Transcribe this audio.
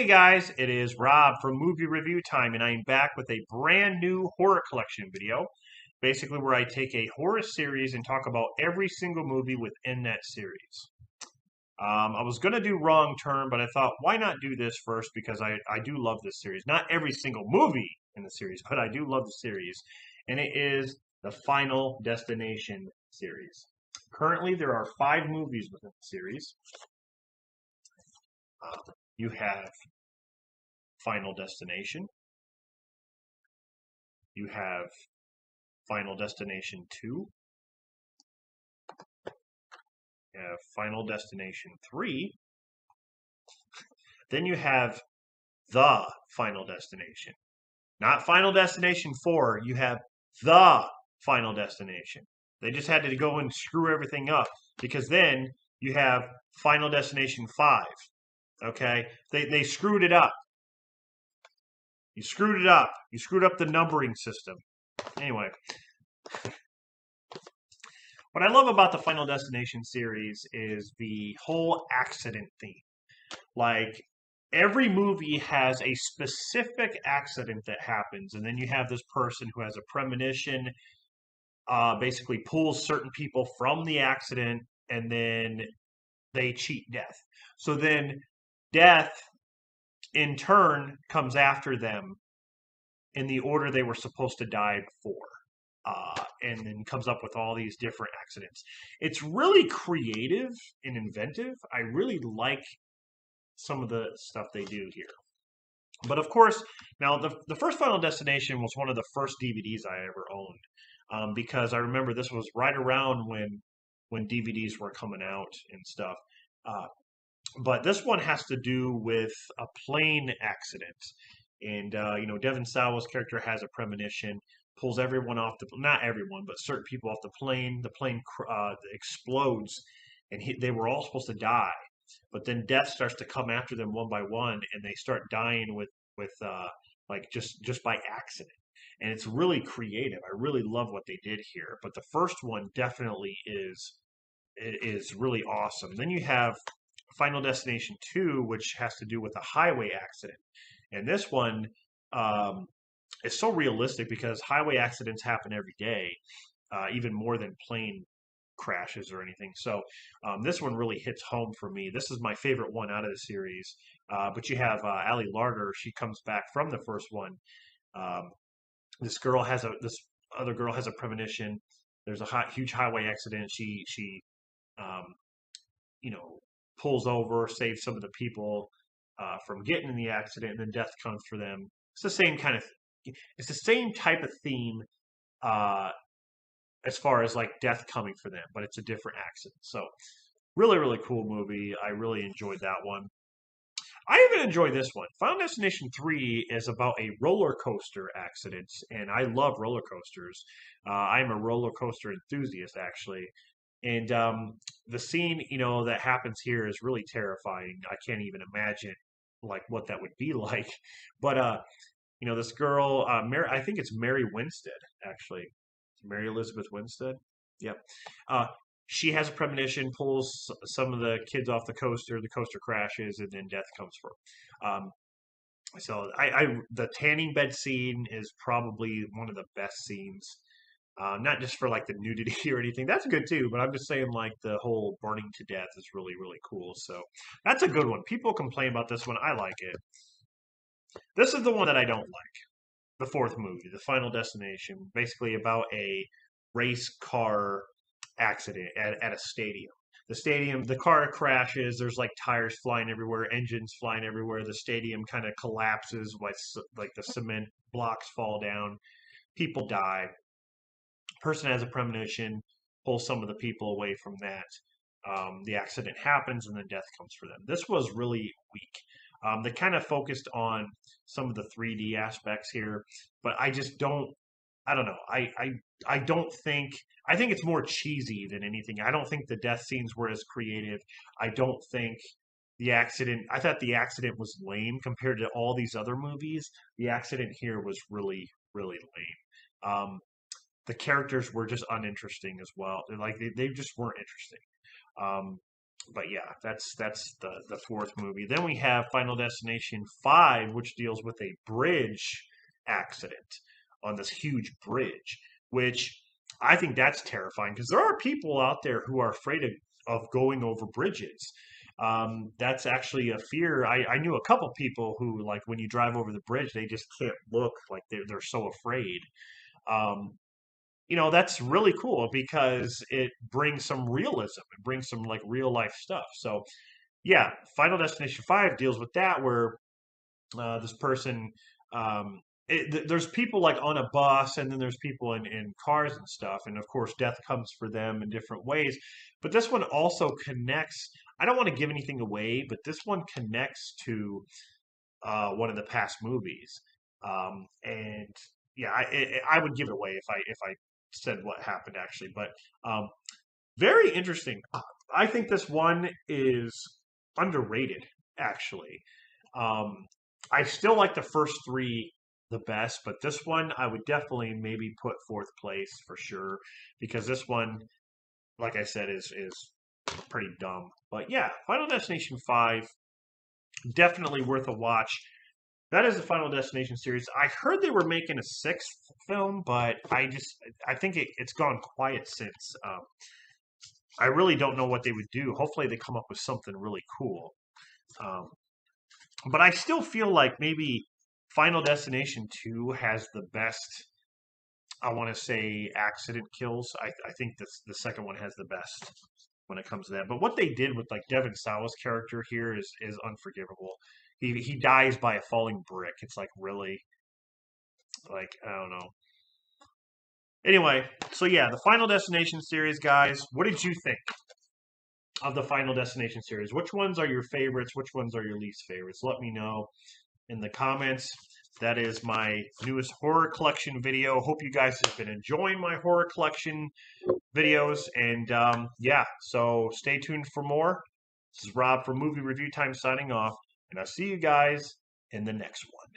guys, it is Rob from Movie Review Time, and I am back with a brand new horror collection video. Basically, where I take a horror series and talk about every single movie within that series. I was going to do Wrong Turn, but I thought, why not do this first? Because I do love this series. Not every single movie in the series, but I do love the series. And it is the Final Destination series. Currently, there are 5 movies within the series. You have Final Destination. You have Final Destination 2. You have Final Destination 3. Then you have The Final Destination. Not Final Destination 4. You have The Final Destination. They just had to go and screw everything up because then you have Final Destination 5. Okay? They screwed it up. You screwed it up. You screwed up the numbering system. Anyway, what I love about the Final Destination series is the whole accident theme. Like, every movie has a specific accident that happens, and then you have this person who has a premonition, basically pulls certain people from the accident, and then they cheat death. So then death, in turn, comes after them in the order they were supposed to die before. And then comes up with all these different accidents. It's really creative and inventive. I really like some of the stuff they do here. But of course, now the first Final Destination was one of the first DVDs I ever owned, because I remember this was right around when DVDs were coming out and stuff. But this one has to do with a plane accident. And, Devon Sawa's character has a premonition, pulls everyone off not everyone, but certain people off the plane. The plane explodes, and they were all supposed to die. But then death starts to come after them one by one, and they start dying with like just by accident. And it's really creative. I really love what they did here. But the first one definitely is really awesome. Then you have Final Destination 2, which has to do with a highway accident. And this one is so realistic because highway accidents happen every day, even more than plane crashes or anything. So this one really hits home for me. This is my favorite one out of the series. But you have Ali Larter. She comes back from the first one. Um, this other girl has a premonition. There's a huge highway accident. She um, you know pulls over, saves some of the people from getting in the accident, and then death comes for them. It's the same kind of, it's the same type of theme as far as like death coming for them, but it's a different accident. So really, really cool movie. I really enjoyed that one. I even enjoy this one. Final Destination 3 is about a roller coaster accident, and I love roller coasters. I'm a roller coaster enthusiast, actually. And the scene, that happens here is really terrifying. I can't even imagine like what that would be like. But this girl, Mary, I think it's Mary Winstead, actually. Mary Elizabeth Winstead. Yep. She has a premonition, pulls some of the kids off the coaster crashes, and then death comes for her. So the tanning bed scene is probably one of the best scenes. Not just for like the nudity or anything. That's good too, but I'm just saying like the whole burning to death is really, really cool. So that's a good one. People complain about this one. I like it. This is the one that I don't like. The fourth movie, The Final Destination, basically about a race car accident at a stadium. The car crashes. There's like tires flying everywhere, engines flying everywhere. The stadium kind of collapses, like the cement blocks fall down. People die. Person has a premonition, pulls some of the people away from that. The accident happens, and then death comes for them. This was really weak. They kind of focused on some of the 3D aspects here, but I just don't. I don't know. I don't think. I think it's more cheesy than anything. I don't think the death scenes were as creative. I don't think the accident. I thought the accident was lame compared to all these other movies. The accident here was really, really lame. The characters were just uninteresting as well. Like they just weren't interesting. but yeah, that's the fourth movie. Then we have Final Destination 5, which deals with a bridge accident on this huge bridge, which I think that's terrifying because there are people out there who are afraid of going over bridges. That's actually a fear. I knew a couple people who, like, when you drive over the bridge, they just can't look, like they're so afraid. Um, that's really cool because it brings some realism. It brings some like real life stuff. So yeah, Final Destination 5 deals with that where this person there's people like on a bus, and then there's people in cars and stuff, and of course death comes for them in different ways. But this one also connects. I don't want to give anything away, but this one connects to one of the past movies. And yeah, I would give it away if I said what happened actually. But um, very interesting. I think this one is underrated actually. Um, I still like the first three the best, but this one I would definitely maybe put fourth place for sure because this one, like I said, is pretty dumb. But yeah, Final Destination 5 definitely worth a watch. That is the Final Destination series. I heard they were making a sixth film, but I think it's gone quiet since. I really don't know what they would do. Hopefully, they come up with something really cool. Um, but I still feel like maybe Final Destination 2 has the best. I want to say accident kills. I think the second one has the best when it comes to that. But what they did with like Devon Sawa's character here is unforgivable. He dies by a falling brick. It's like really like I don't know. Anyway, so yeah, the Final Destination series, guys. What did you think of the Final Destination series? Which ones are your favorites? Which ones are your least favorites? Let me know in the comments. That is my newest horror collection video. Hope you guys have been enjoying my horror collection videos. And yeah, so stay tuned for more. This is Rob from Movie Review Time signing off. And I'll see you guys in the next one.